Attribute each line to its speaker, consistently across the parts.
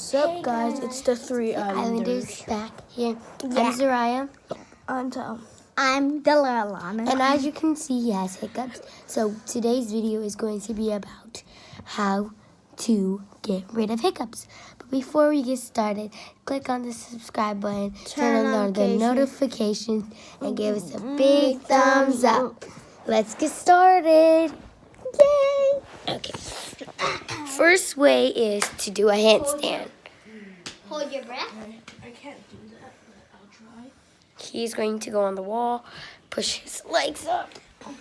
Speaker 1: What's up, guys? It's the three Islanders.
Speaker 2: Back here.
Speaker 3: Yeah.
Speaker 2: I'm Zariah.
Speaker 1: I'm Tom.
Speaker 3: I'm Delalana.
Speaker 2: And as you can see, he has hiccups. So today's video is going to be about how to get rid of hiccups. But before we get started, click on the subscribe button, turn on the notifications, and give us a big thumbs up. Let's get started. Yay! Okay. First way is to do a handstand.
Speaker 3: Hold your breath.
Speaker 1: I can't do that, but I'll try.
Speaker 2: He's going to go on the wall, push his legs up.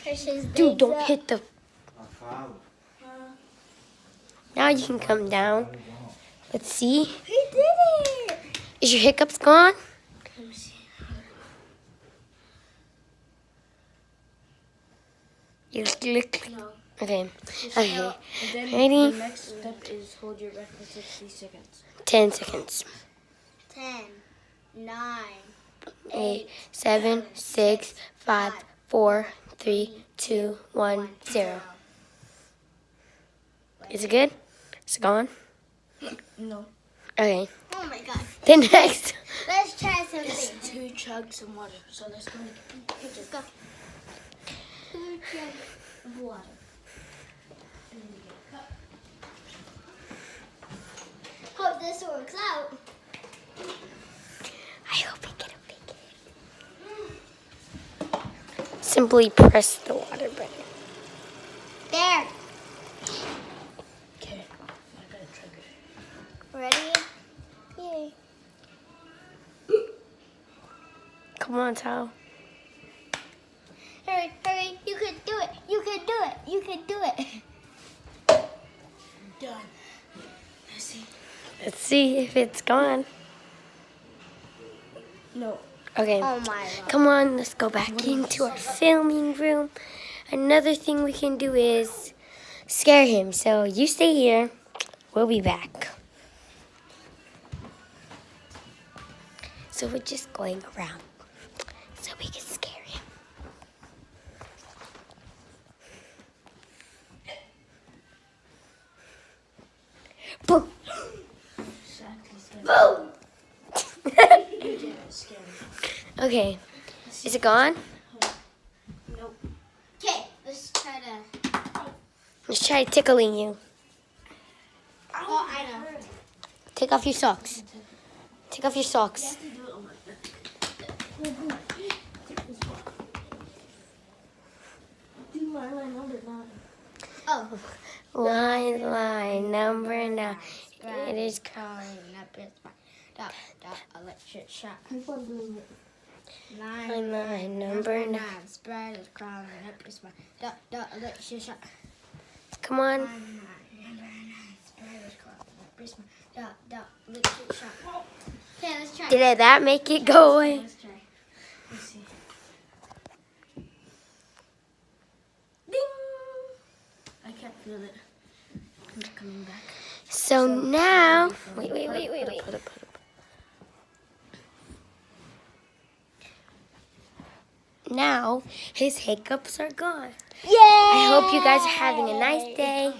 Speaker 3: Push his
Speaker 2: Dude,
Speaker 3: legs
Speaker 2: don't
Speaker 3: up.
Speaker 2: hit the... Now you can come down. Let's see.
Speaker 3: He did it.
Speaker 2: Is your hiccups gone?
Speaker 1: Let me see.
Speaker 2: You look...
Speaker 1: No.
Speaker 2: Okay.
Speaker 1: Just
Speaker 2: Okay.
Speaker 1: now, and then
Speaker 2: Ready?
Speaker 1: the next step is hold your breath for 60 seconds.
Speaker 2: 10 seconds.
Speaker 3: 10, 9,
Speaker 2: 8, 7, 6, 5, 4, 3, 2, 1, 0. Is it good? Is it gone?
Speaker 1: No.
Speaker 2: Okay.
Speaker 3: Oh my god.
Speaker 2: Then next.
Speaker 3: Let's try something.
Speaker 1: It's to chug some water. So let's go.
Speaker 3: Just go. 2 chugs of water. And then you get a cup. Hope this works out.
Speaker 2: I hope we get a big hit. Simply press the water button.
Speaker 3: There.
Speaker 1: Okay. I gotta chug it.
Speaker 3: Ready? Yay.
Speaker 2: Come on, Tal.
Speaker 3: Hurry, hurry. You can do it. You can do it. You can do it.
Speaker 1: Done. Let's see.
Speaker 2: Let's see if it's gone.
Speaker 1: No.
Speaker 2: Okay.
Speaker 3: Oh my god.
Speaker 2: Come on, let's go back into our filming room. Another thing we can do is scare him. So you stay here. We'll be back. So we're just going around so we can scare him. Boom!
Speaker 1: Exactly.
Speaker 2: Boom!
Speaker 1: Yeah, it's scary.
Speaker 2: Okay, is it gone?
Speaker 1: Nope.
Speaker 3: Okay, let's try to.
Speaker 2: Let's try tickling you.
Speaker 3: Oh, I know.
Speaker 2: Take off your socks. Take off your socks.
Speaker 1: Do it on my Do my line number 9.
Speaker 3: Oh.
Speaker 2: Line number 9. It is
Speaker 3: calling up his dot electric shock.
Speaker 1: Keep on doing it.
Speaker 2: line number 9.
Speaker 3: Spread is crawling up his spine. Dot electric shock.
Speaker 2: Come on.
Speaker 3: Number 9. Spread is crawling up his spine. Dot electric shock. Okay, let's try.
Speaker 2: Did that make it go away?
Speaker 3: Let's try.
Speaker 1: Let's see.
Speaker 3: Ding.
Speaker 1: I can't feel it. It's coming back.
Speaker 2: So now, wait.
Speaker 1: Put it.
Speaker 2: Now his hiccups are gone.
Speaker 3: Yay!
Speaker 2: I hope you guys are having a nice day.